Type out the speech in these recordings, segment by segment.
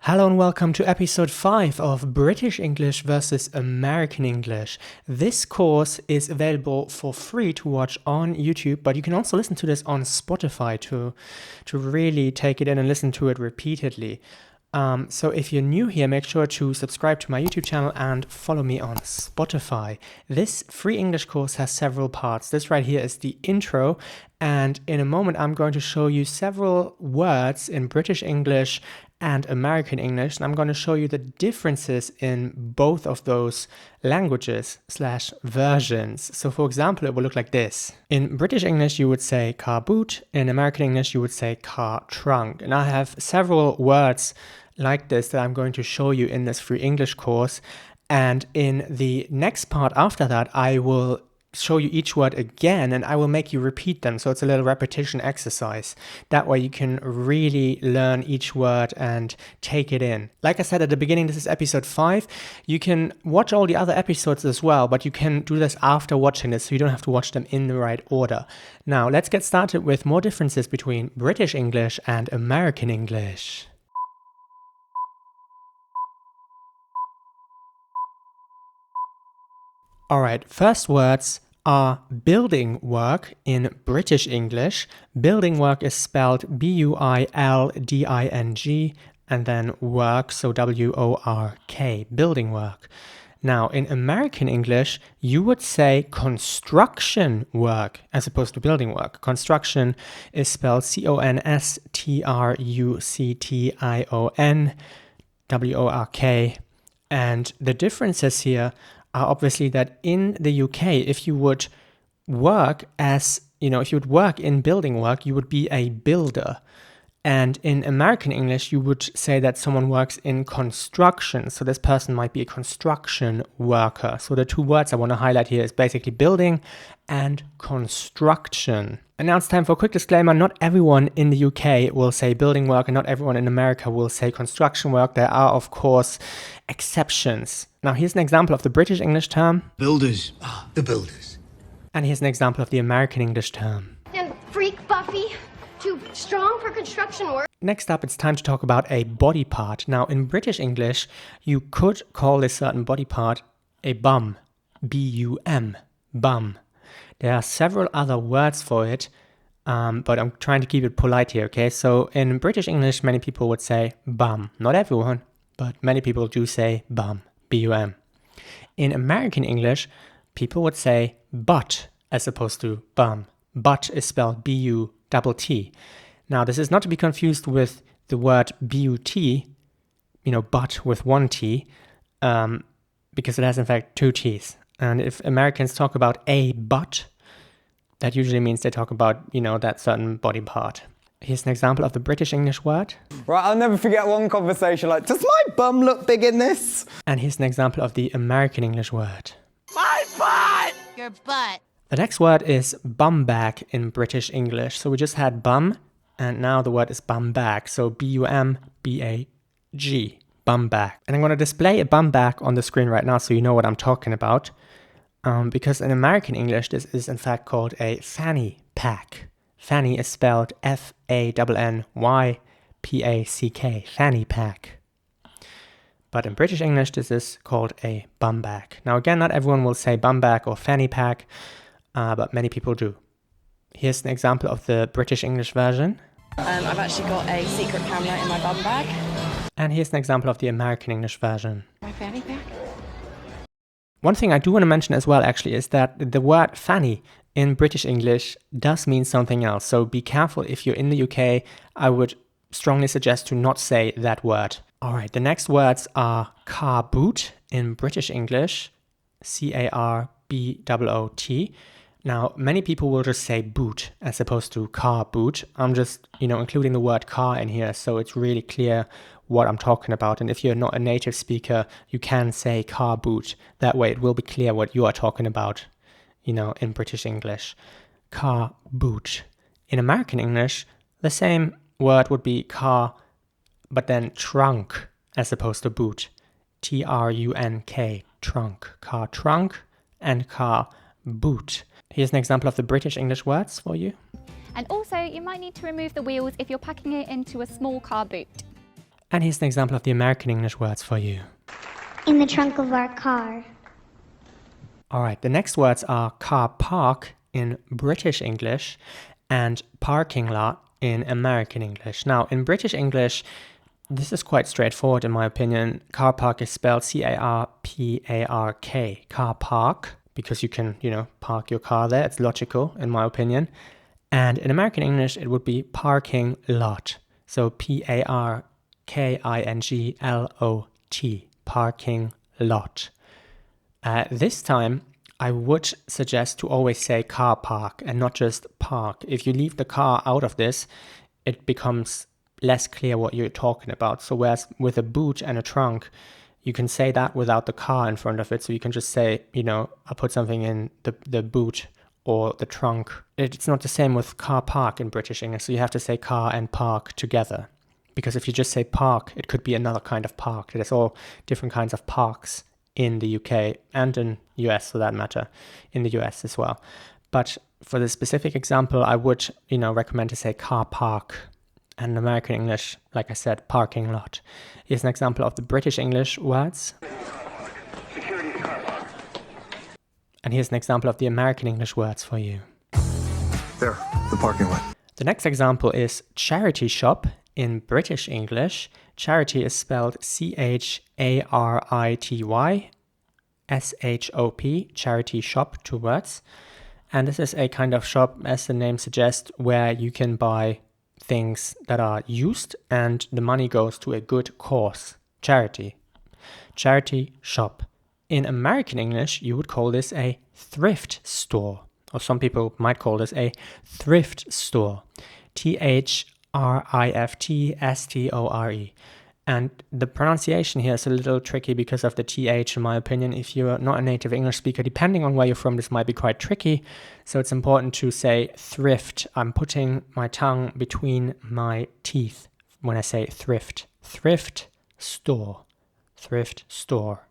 Hello and welcome to episode 5 of British English versus American English. This course is available for free to watch on YouTube, but you can also listen to this on Spotify to really take it in and listen to it repeatedly. So if you're new here, make sure to subscribe to my YouTube channel and follow me on Spotify. This free English course has several parts. This right here is the intro, and in a moment I'm going to show you several words in British English and American English, and I'm going to show you the differences in both of those languages/versions. So for example, it will look like this. In British English, you would say car boot. In American English, you would say car trunk. And I have several words like this that I'm going to show you in this free English course. And in the next part after that, I will show you each word again and I will make you repeat them. So it's a little repetition exercise. That way you can really learn each word and take it in. Like I said at the beginning, this is episode 5. You can watch all the other episodes as well, but you can do this after watching this, so you don't have to watch them in the right order. Now let's get started with more differences between British English and American English. Alright, first words are building work in British English. Building work is spelled B-U-I-L-D-I-N-G and then work, so W-O-R-K, building work. Now, in American English, you would say construction work as opposed to building work. Construction is spelled C-O-N-S-T-R-U-C-T-I-O-N, W-O-R-K, and the differences here are obviously that in the UK, if you would work if you would work in building work, you would be a builder. And in American English, you would say that someone works in construction. So this person might be a construction worker. So the two words I want to highlight here is basically building and construction. And now it's time for a quick disclaimer. Not everyone in the UK will say building work and not everyone in America will say construction work. There are, of course, exceptions. Now here's an example of the British English term. Builders. The builders. And here's an example of the American English term. And freak Buffy, too strong for construction work. Next up, it's time to talk about a body part. Now in British English, you could call this certain body part a bum. B-U-M. Bum. There are several other words for it, but I'm trying to keep it polite here, okay? So in British English, many people would say bum. Not everyone, but many people do say bum. B-U-M. In American English, people would say butt as opposed to bum. Butt is spelled B-U-T-T. Now, this is not to be confused with the word B-U-T, butt with one T, because it has in fact two T's. And if Americans talk about a butt, that usually means they talk about, that certain body part. Here's an example of the British English word. Right, I'll never forget one conversation like, does my bum look big in this? And here's an example of the American English word. My butt! Your butt. The next word is bum bag in British English. So we just had bum, and now the word is bum bag. So B-U-M-B-A-G, bum bag. And I'm going to display a bum bag on the screen right now so you know what I'm talking about. Because in American English, this is in fact called a fanny pack. Fanny is spelled F-A-N-N-Y-P-A-C-K, fanny pack. But in British English, this is called a bum bag. Now again, not everyone will say bum bag or fanny pack, but many people do. Here's an example of the British English version. I've actually got a secret camera in my bum bag. And here's an example of the American English version. My fanny pack. One thing I do want to mention as well, actually, is that the word fanny in British English does mean something else. So be careful if you're in the UK. I would strongly suggest to not say that word. All right, the next words are car boot in British English, C-A-R-B-O-O-T. Now, many people will just say boot as opposed to car boot. I'm just, including the word car in here, so it's really clear what I'm talking about. And if you're not a native speaker, you can say car boot. That way it will be clear what you are talking about, in British English. Car boot. In American English, the same word would be car, but then trunk as opposed to boot. T-R-U-N-K, trunk. Car trunk and car boot. Here's an example of the British English words for you. And also, you might need to remove the wheels if you're packing it into a small car boot. And here's an example of the American English words for you. In the trunk of our car. Alright, the next words are car park in British English and parking lot in American English. Now, in British English, this is quite straightforward in my opinion. Car park is spelled C-A-R-P-A-R-K. Car park, because you can, park your car there. It's logical in my opinion. And in American English, it would be parking lot. So P-A-R-K-I-N-G-L-O-T. Parking lot. This time, I would suggest to always say car park and not just park. If you leave the car out of this, it becomes less clear what you're talking about. So whereas with a boot and a trunk, you can say that without the car in front of it. So you can just say, I put something in the boot or the trunk. It's not the same with car park in British English. So you have to say car and park together. Because if you just say park, it could be another kind of park. There's all different kinds of parks in the UK and in US for that matter, in the US as well. But for the specific example, I would, recommend to say car park. And in American English, like I said, parking lot. Here's an example of the British English words. Security car park. And here's an example of the American English words for you. There, the parking lot. The next example is charity shop in British English. Charity is spelled C-H-A-R-I-T-Y, charity shop, 2 words. And this is a kind of shop, as the name suggests, where you can buy things that are used and the money goes to a good cause. Charity. Charity shop. In American English, you would call this a thrift store. Or some people might call this a thrift store. T-H-R-I-F-T-S-T-O-R-E. And the pronunciation here is a little tricky because of the TH, in my opinion. If you're not a native English speaker, depending on where you're from, this might be quite tricky. So it's important to say thrift. I'm putting my tongue between my teeth when I say thrift. Thrift store. Thrift store.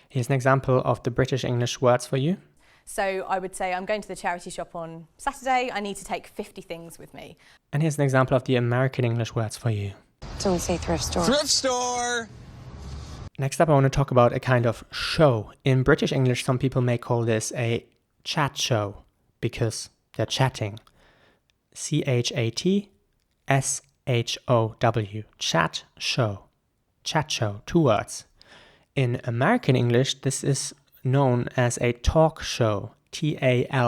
Here's an example of the British English words for you. So I would say I'm going to the charity shop on Saturday. I need to take 50 things with me. And here's an example of the American English words for you. Don't say thrift store. Thrift store! Next up, I want to talk about a kind of show. In British English, some people may call this a chat show because they're chatting. C-H-A-T-S-H-O-W. Chat show. Chat show. 2 words. In American English, this is known as a talk show. T-A-L-K-S-H-O-W.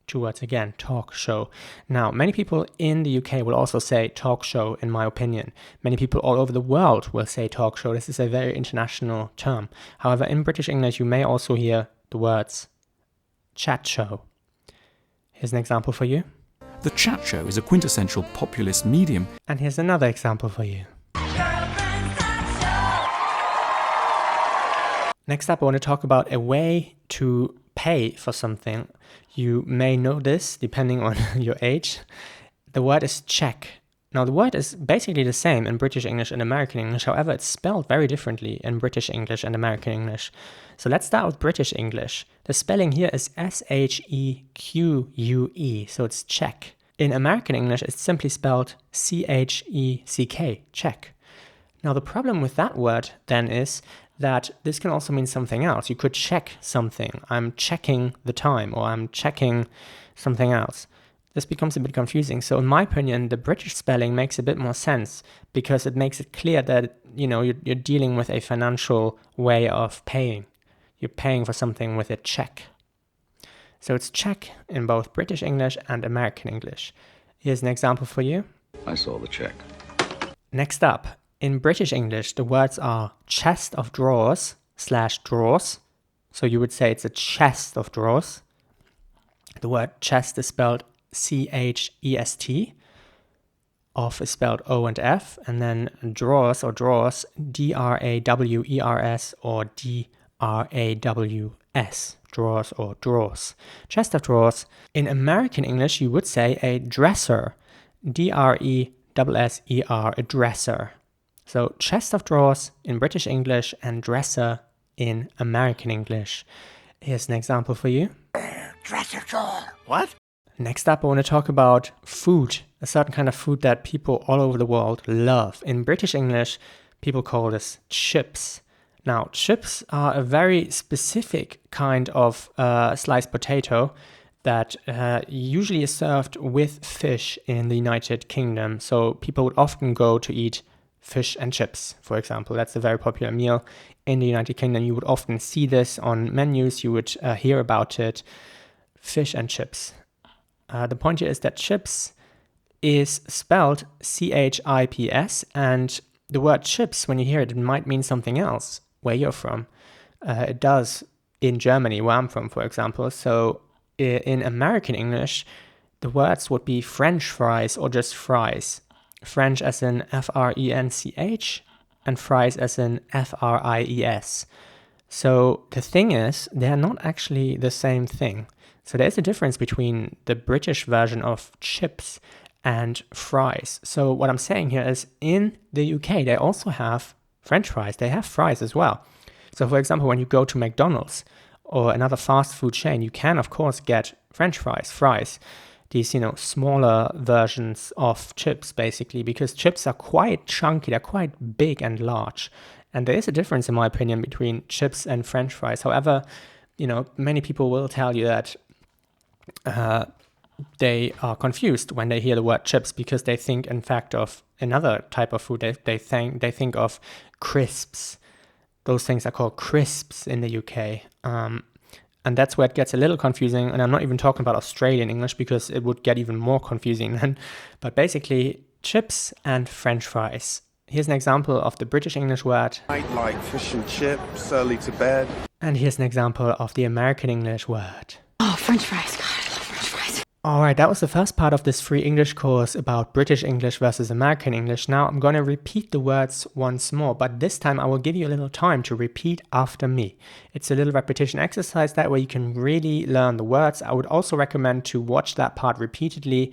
2 words again, talk show. Now, many people in the UK will also say talk show, in my opinion. Many people all over the world will say talk show. This is a very international term. However, in British English, you may also hear the words chat show. Here's an example for you. The chat show is a quintessential populist medium. And here's another example for you. Next up, I want to talk about a way to pay for something. You may know this depending on your age. The word is check. Now, the word is basically the same in British English and American English. However, it's spelled very differently in British English and American English. So let's start with British English. The spelling here is S-H-E-Q-U-E. So it's check. In American English, it's simply spelled C-H-E-C-K, check. Now, the problem with that word then is that this can also mean something else. You could check something. I'm checking the time, or I'm checking something else. This becomes a bit confusing. So in my opinion, the British spelling makes a bit more sense because it makes it clear that, you're dealing with a financial way of paying. You're paying for something with a check. So it's check in both British English and American English. Here's an example for you. I saw the check. Next up, in British English, the words are chest of drawers / drawers. So you would say it's a chest of drawers. The word chest is spelled C-H-E-S-T. Of is spelled O and F. And then drawers or drawers, D-R-A-W-E-R-S or D-R-A-W-S. Drawers or drawers. Chest of drawers. In American English, you would say a dresser. D-R-E-S-S-E-R, a dresser. So chest of drawers in British English and dresser in American English. Here's an example for you. Dresser drawer. What? Next up, I want to talk about food, a certain kind of food that people all over the world love. In British English, people call this chips. Now, chips are a very specific kind of sliced potato that usually is served with fish in the United Kingdom. So people would often go to eat fish and chips, for example. That's a very popular meal in the United Kingdom. You would often see this on menus. You would hear about it. Fish and chips. The point here is that chips is spelled CHIPS, and the word chips, when you hear it, it might mean something else where you're from. It does in Germany, where I'm from, for example. So in American English, the words would be French fries or just fries. French as in F-R-E-N-C-H and fries as in F-R-I-E-S. So the thing is, they're not actually the same thing. So there's a difference between the British version of chips and fries. So what I'm saying here is in the UK, they also have French fries. They have fries as well. So for example, when you go to McDonald's or another fast food chain, you can of course get French fries. These, smaller versions of chips basically, because chips are quite chunky, they're quite big and large. And there is a difference in my opinion between chips and French fries. However, many people will tell you that they are confused when they hear the word chips because they think, in fact, of another type of food. They think of crisps. Those things are called crisps in the UK. And that's where it gets a little confusing. And I'm not even talking about Australian English because it would get even more confusing then. But basically, chips and French fries. Here's an example of the British English word. I like fish and chips, early to bed. And here's an example of the American English word. Oh, French fries. God, I love French fries. Alright, that was the first part of this free English course about British English versus American English. Now I'm going to repeat the words once more, but this time I will give you a little time to repeat after me. It's a little repetition exercise, that way you can really learn the words. I would also recommend to watch that part repeatedly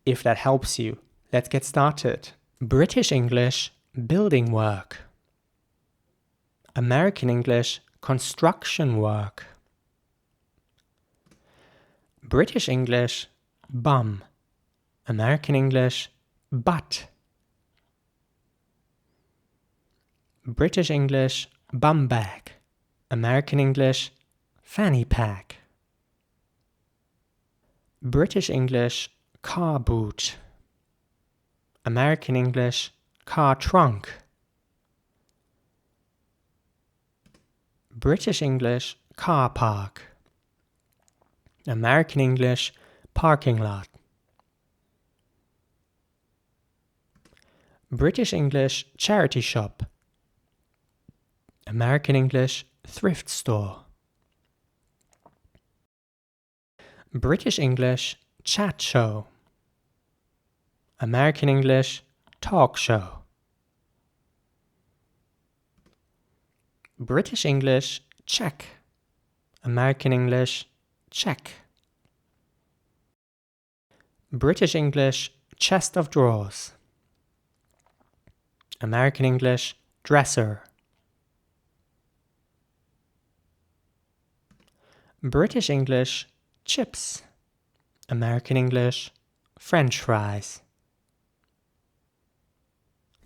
if that helps you. Let's get started. British English, building work. American English, construction work. British English, bum. American English, butt. British English, bum bag. American English, fanny pack. British English, car boot. American English, car trunk. British English, car park. American English, parking lot. British English, charity shop. American English, thrift store. British English, chat show. American English, talk show. British English, check. American English, check. British English, chest of drawers. American English, dresser. British English, chips. American English, French fries.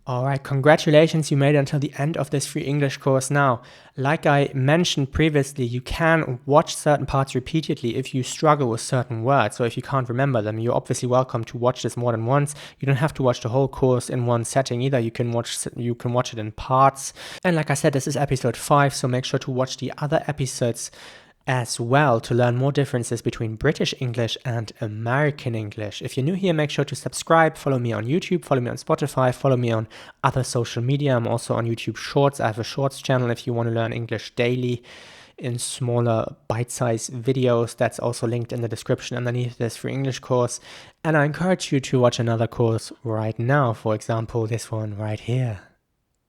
Alright, congratulations, you made it until the end of this free English course. Now, like I mentioned previously, you can watch certain parts repeatedly if you struggle with certain words. So if you can't remember them, you're obviously welcome to watch this more than once. You don't have to watch the whole course in one setting either. You can watch it in parts. And like I said, this is episode 5, so make sure to watch the other episodes as well to learn more differences between British English and American English. If you're new here, make sure to subscribe, follow me on YouTube, follow me on Spotify, follow me on other social media. I'm also on YouTube Shorts. I have a Shorts channel if you want to learn English daily in smaller bite-sized videos. That's also linked in the description underneath this free English course. And I encourage you to watch another course right now, for example, this one right here.